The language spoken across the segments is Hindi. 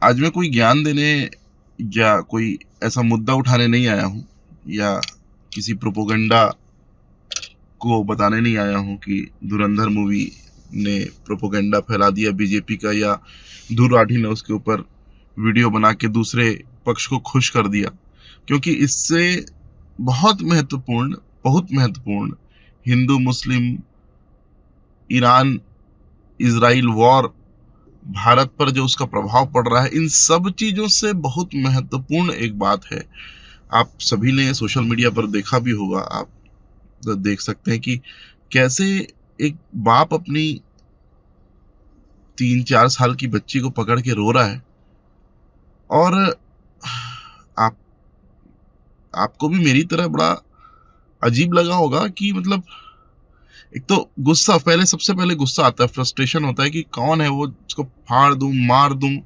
आज मैं कोई ज्ञान देने या कोई ऐसा मुद्दा उठाने नहीं आया हूँ, या किसी प्रोपोगंडा को बताने नहीं आया हूँ कि धुरंधर मूवी ने प्रोपोगंडा फैला दिया बीजेपी का, या ध्रुव राठी ने उसके ऊपर वीडियो बना के दूसरे पक्ष को खुश कर दिया। क्योंकि इससे बहुत महत्वपूर्ण हिंदू मुस्लिम, ईरान इजराइल वॉर, भारत पर जो उसका प्रभाव पड़ रहा है, इन सब चीज़ों से बहुत महत्वपूर्ण एक बात है। आप सभी ने सोशल मीडिया पर देखा भी होगा, आप देख सकते हैं कि कैसे एक बाप अपनी 3-4 साल की बच्ची को पकड़ के रो रहा है। और आप आपको भी मेरी तरह बड़ा अजीब लगा होगा कि मतलब एक तो गुस्सा, सबसे पहले गुस्सा आता है, फ्रस्ट्रेशन होता है कि कौन है वो, उसको फाड़ दूं, मार दूं,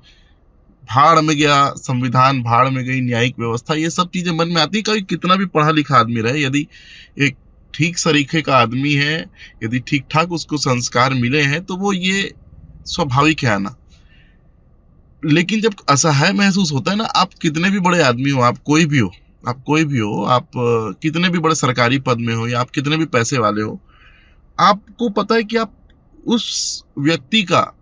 भाड़ में गया संविधान, भाड़ में गई न्यायिक व्यवस्था। ये सब चीजें मन में आती है। कभी कितना भी पढ़ा लिखा आदमी रहे, यदि एक ठीक सरीखे का आदमी है, यदि ठीक ठाक उसको संस्कार मिले हैं, तो वो ये स्वाभाविक है आना। लेकिन जब असहाय महसूस होता है ना, आप कितने भी बड़े आदमी हो, आप कोई भी हो, आप कितने भी बड़े सरकारी पद में हो, या आप कितने भी पैसे वाले हो, आपको पता है कि आप उस व्यक्ति का,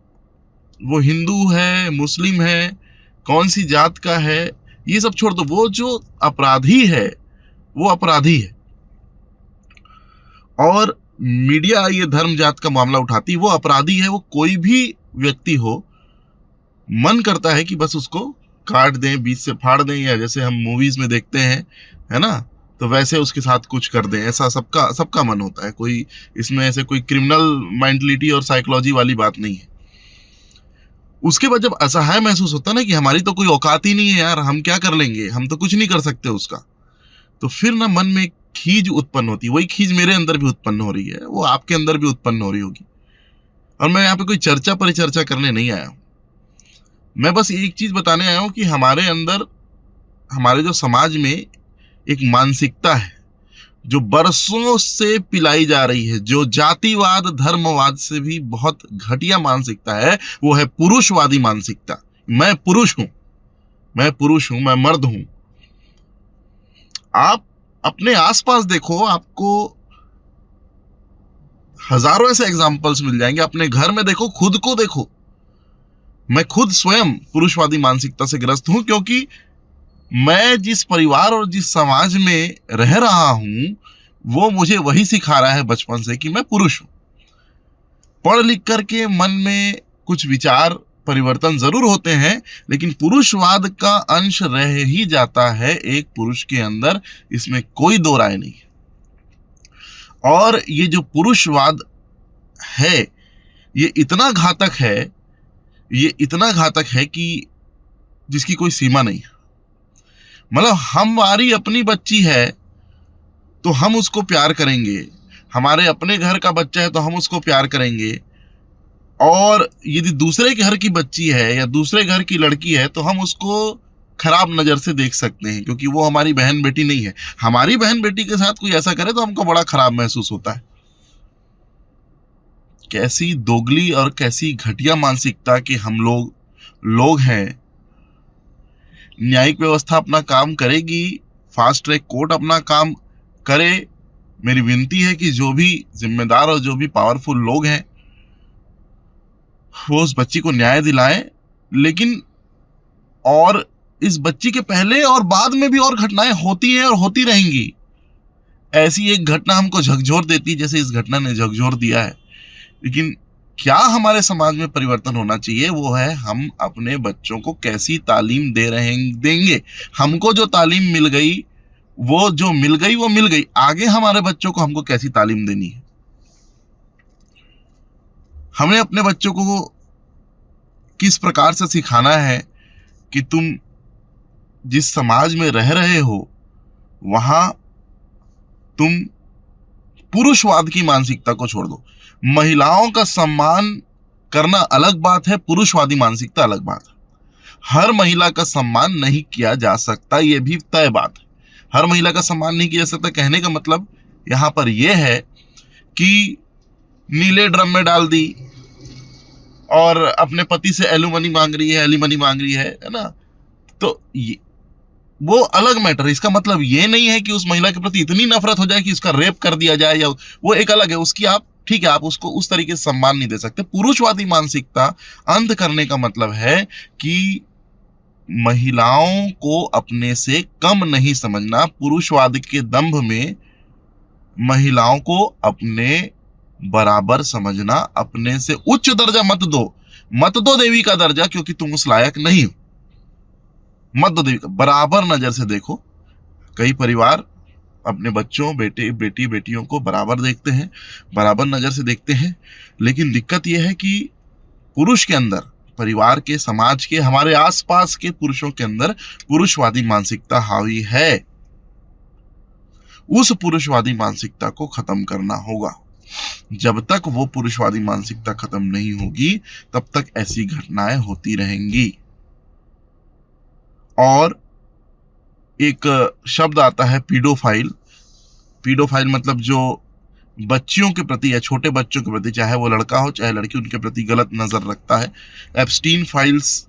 वो हिंदू है, मुस्लिम है, कौन सी जात का है, ये सब छोड़ दो, वो जो अपराधी है वो अपराधी है। और मीडिया ये धर्म जात का मामला उठाती, वो अपराधी है। वो कोई भी व्यक्ति हो, मन करता है कि बस उसको काट दें, बीच से फाड़ दें, या जैसे हम मूवीज में देखते हैं, है ना, तो वैसे उसके साथ कुछ कर दें। ऐसा सबका मन होता है। कोई इसमें ऐसे कोई क्रिमिनल मेंटलिटी और साइकोलॉजी वाली बात नहीं है। उसके बाद जब असहाय महसूस होता है ना कि हमारी तो कोई औकात ही नहीं है यार, हम क्या कर लेंगे, हम तो कुछ नहीं कर सकते उसका, तो फिर ना मन में खीज उत्पन्न होती है। वही खीज मेरे अंदर भी उत्पन्न हो रही है, वो आपके अंदर भी उत्पन्न हो रही होगी। और मैं यहाँ पे कोई चर्चा परिचर्चा करने नहीं आया हूँ। मैं बस एक चीज बताने आया हूँ कि हमारे अंदर, हमारे जो समाज में एक मानसिकता है जो बरसों से पिलाई जा रही है, जो जातिवाद धर्मवाद से भी बहुत घटिया मानसिकता है, वो है पुरुषवादी मानसिकता। मैं पुरुष हूं, मैं मर्द हूं। आप अपने आसपास देखो, आपको हजारों ऐसे एग्जाम्पल्स मिल जाएंगे। अपने घर में देखो, खुद को देखो। मैं खुद स्वयं पुरुषवादी मानसिकता से ग्रस्त हूं, क्योंकि मैं जिस परिवार और जिस समाज में रह रहा हूं, वो मुझे वही सिखा रहा है बचपन से कि मैं पुरुष हूं। पढ़ लिख करके मन में कुछ विचार परिवर्तन जरूर होते हैं, लेकिन पुरुषवाद का अंश रह ही जाता है एक पुरुष के अंदर, इसमें कोई दो राय नहीं है। और ये जो पुरुषवाद है, ये इतना घातक है कि जिसकी कोई सीमा नहीं है। मतलब हमारी अपनी बच्ची है तो हम उसको प्यार करेंगे, हमारे अपने घर का बच्चा है तो हम उसको प्यार करेंगे, और यदि दूसरे घर की बच्ची है या दूसरे घर की लड़की है तो हम उसको खराब नजर से देख सकते हैं, क्योंकि वो हमारी बहन बेटी नहीं है। हमारी बहन बेटी के साथ कोई ऐसा करे तो हमको बड़ा खराब महसूस होता है। कैसी दोगली और कैसी घटिया मानसिकता के हम लोग हैं। न्यायिक व्यवस्था अपना काम करेगी, फास्ट ट्रैक कोर्ट अपना काम करे। मेरी विनती है कि जो भी जिम्मेदार और जो भी पावरफुल लोग हैं, वो उस बच्ची को न्याय दिलाएं। लेकिन और इस बच्ची के पहले और बाद में भी और घटनाएं होती हैं और होती रहेंगी। ऐसी एक घटना हमको झकझोर देती, जैसे इस घटना ने झकझोर दिया है। लेकिन क्या हमारे समाज में परिवर्तन होना चाहिए, वो है हम अपने बच्चों को कैसी तालीम देंगे। हमको जो तालीम मिल गई वो मिल गई। आगे हमारे बच्चों को हमको कैसी तालीम देनी है। हमें अपने बच्चों को किस प्रकार से सिखाना है कि तुम जिस समाज में रह रहे हो, वहां तुम पुरुषवाद की मानसिकता को छोड़ दो। महिलाओं का सम्मान करना अलग बात है, पुरुषवादी मानसिकता अलग बात है। हर महिला का सम्मान नहीं किया जा सकता, यह भी तय बात है। हर महिला का सम्मान नहीं किया जा सकता कहने का मतलब यहां पर यह है कि नीले ड्रम में डाल दी और अपने पति से एलुमनी मांग रही है, एलिमनी मांग रही है ना, तो ये वो अलग मैटर है। इसका मतलब ये नहीं है कि उस महिला के प्रति इतनी नफरत हो जाए कि उसका रेप कर दिया जाए, या वो एक अलग है उसकी, आप ठीक है, आप उसको उस तरीके से सम्मान नहीं दे सकते। पुरुषवादी मानसिकता अंत करने का मतलब है कि महिलाओं को अपने से कम नहीं समझना। पुरुषवाद के दंभ में महिलाओं को अपने बराबर समझना, अपने से उच्च दर्जा मत दो देवी का दर्जा, क्योंकि तुम उस लायक नहीं हो, मत दो देवी का, बराबर नजर से देखो। कई परिवार अपने बच्चों, बेटियों को बराबर देखते हैं, बराबर नजर से देखते हैं, लेकिन दिक्कत यह है कि पुरुष के अंदर, परिवार के, समाज के, हमारे आसपास के पुरुषों के अंदर पुरुषवादी मानसिकता हावी है। उस पुरुषवादी मानसिकता को खत्म करना होगा। जब तक वो पुरुषवादी मानसिकता खत्म नहीं होगी, तब तक ऐसी घटनाएं होती रहेंगी। और एक शब्द आता है पीडोफाइल। पीडोफाइल मतलब जो बच्चियों के प्रति या छोटे बच्चों के प्रति, चाहे वो लड़का हो चाहे लड़की, उनके प्रति गलत नजर रखता है। एप्स्टीन फाइल्स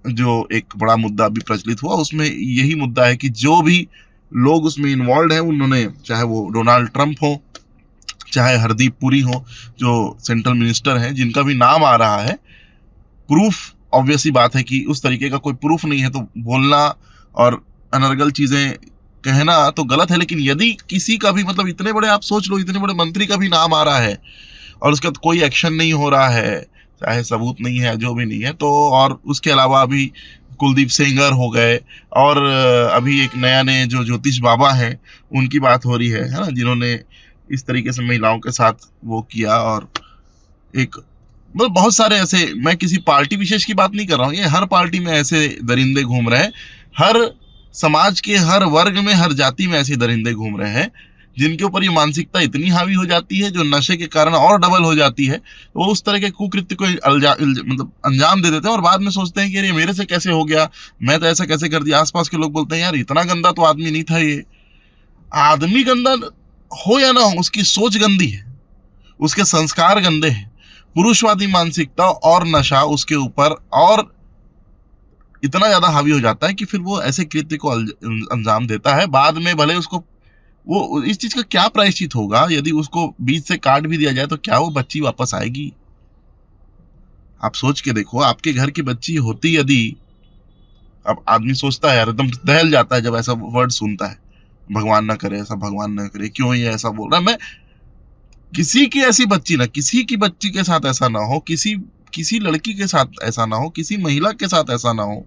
जो एक बड़ा मुद्दा अभी प्रचलित हुआ, उसमें यही मुद्दा है कि जो भी लोग उसमें इन्वॉल्व हैं, उन्होंने, चाहे वो डोनाल्ड ट्रंप हो, चाहे हरदीप पुरी हो जो सेंट्रल मिनिस्टर हैं, जिनका भी नाम आ रहा है, प्रूफ ऑब्वियसली बात है कि उस तरीके का कोई प्रूफ नहीं है, तो बोलना और अनर्गल चीजें कहना तो गलत है। लेकिन यदि किसी का भी, मतलब इतने बड़े, आप सोच लो, इतने बड़े मंत्री का भी नाम आ रहा है और उसका कोई एक्शन नहीं हो रहा है, चाहे सबूत नहीं है, जो भी नहीं है, तो, और उसके अलावा अभी कुलदीप सेंगर हो गए, और अभी एक नए जो ज्योतिष बाबा हैं, उनकी बात हो रही है ना, जिन्होंने इस तरीके से महिलाओं के साथ वो किया। और एक, मतलब बहुत सारे ऐसे, मैं किसी पार्टी विशेष की बात नहीं कर रहा हूँ, ये हर पार्टी में ऐसे दरिंदे घूम रहे हैं, हर समाज के हर वर्ग में, हर जाति में ऐसे दरिंदे घूम रहे हैं, जिनके ऊपर ये मानसिकता इतनी हावी हो जाती है, जो नशे के कारण और डबल हो जाती है। वो उस तरह के कुकृत्य को मतलब अंजाम दे देते हैं, और बाद में सोचते हैं कि अरे मेरे से कैसे हो गया, मैं तो ऐसा कैसे कर दिया। आसपास के लोग बोलते हैं यार इतना गंदा तो आदमी नहीं था। ये आदमी गंदा हो या ना हो, उसकी सोच गंदी है, उसके संस्कार गंदे हैं। पुरुषवादी मानसिकता और नशा उसके ऊपर और इतना ज्यादा हावी हो जाता है कि फिर वो ऐसे कृत्य को अंजाम देता है। बाद में भले उसको, वो इस चीज का क्या प्रायश्चित होगा, यदि उसको बीच से काट भी दिया जाए तो क्या वो बच्ची वापस आएगी? आप सोच के देखो, आपके घर की बच्ची होती यदि, अब आदमी सोचता है यार, एकदम दहल जाता है जब ऐसा वर्ड सुनता है, भगवान ना करे ऐसा, भगवान ना करे, क्यों ये ऐसा बोल रहा है। मैं किसी की ऐसी बच्ची ना, किसी की बच्ची के साथ ऐसा ना हो, किसी लड़की के साथ ऐसा ना हो, किसी महिला के साथ ऐसा ना हो।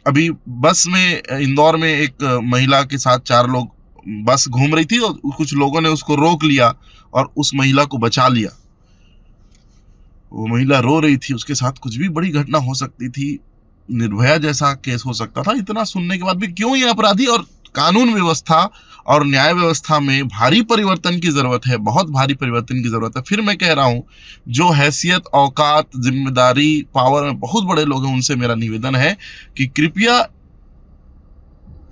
अभी बस में, इंदौर में एक महिला के साथ 4 लोग, बस घूम रही थी और कुछ लोगों ने उसको रोक लिया और उस महिला को बचा लिया। वो महिला रो रही थी, उसके साथ कुछ भी बड़ी घटना हो सकती थी, निर्भया जैसा केस हो सकता था। इतना सुनने के बाद भी क्यों ये अपराधी, और कानून व्यवस्था और न्याय व्यवस्था में भारी परिवर्तन की जरूरत है, बहुत भारी परिवर्तन की जरूरत है। फिर मैं कह रहा हूं, जो हैसियत, औकात, जिम्मेदारी, पावर में बहुत बड़े लोग हैं, उनसे मेरा निवेदन है कि कृपया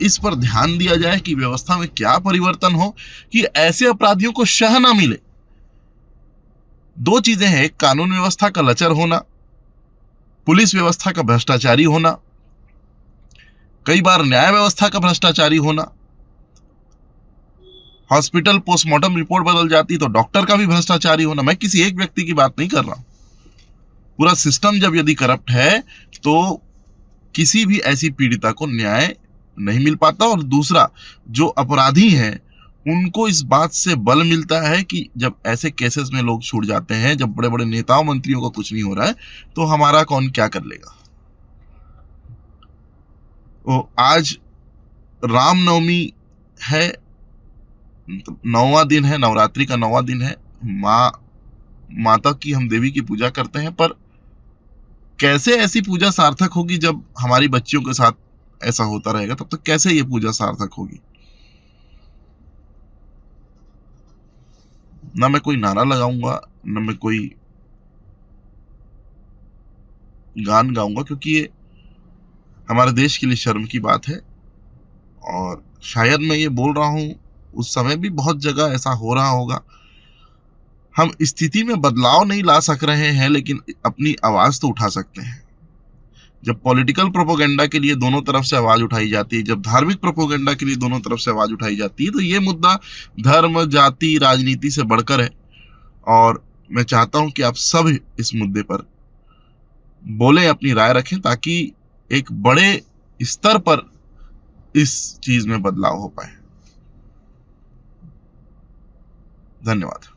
इस पर ध्यान दिया जाए कि व्यवस्था में क्या परिवर्तन हो कि ऐसे अपराधियों को शह ना मिले। 2 चीजें हैं, एक कानून व्यवस्था का लचर होना, पुलिस व्यवस्था का भ्रष्टाचारी होना, कई बार न्याय व्यवस्था का भ्रष्टाचारी होना। हॉस्पिटल पोस्टमार्टम रिपोर्ट बदल जाती तो डॉक्टर का भी भ्रष्टाचारी होना। मैं किसी एक व्यक्ति की बात नहीं कर रहा हूं, पूरा सिस्टम जब यदि करप्ट है तो किसी भी ऐसी पीड़िता को न्याय नहीं मिल पाता। और दूसरा, जो अपराधी हैं उनको इस बात से बल मिलता है कि जब ऐसे केसेस में लोग छूट जाते हैं, जब बड़े बड़े नेताओं मंत्रियों का कुछ नहीं हो रहा है, तो हमारा कौन क्या कर लेगा। आज रामनवमी है, 9वां दिन है, नवरात्रि का 9वां दिन है। माता की, हम देवी की पूजा करते हैं, पर कैसे ऐसी पूजा सार्थक होगी जब हमारी बच्चियों के साथ ऐसा होता रहेगा? तब तक कैसे ये पूजा सार्थक होगी? ना मैं कोई नारा लगाऊंगा, ना मैं कोई गान गाऊंगा, क्योंकि ये हमारे देश के लिए शर्म की बात है। और शायद मैं ये बोल रहा हूं, उस समय भी बहुत जगह ऐसा हो रहा होगा, हम स्थिति में बदलाव नहीं ला सक रहे हैं, लेकिन अपनी आवाज तो उठा सकते हैं। जब पॉलिटिकल प्रोपोगेंडा के लिए दोनों तरफ से आवाज उठाई जाती है, जब धार्मिक प्रोपोगेंडा के लिए दोनों तरफ से आवाज उठाई जाती है, तो ये मुद्दा धर्म, जाति, राजनीति से बढ़कर है। और मैं चाहता हूं कि आप सब इस मुद्दे पर बोलें, अपनी राय रखें, ताकि एक बड़े स्तर पर इस चीज में बदलाव हो पाए। धन्यवाद।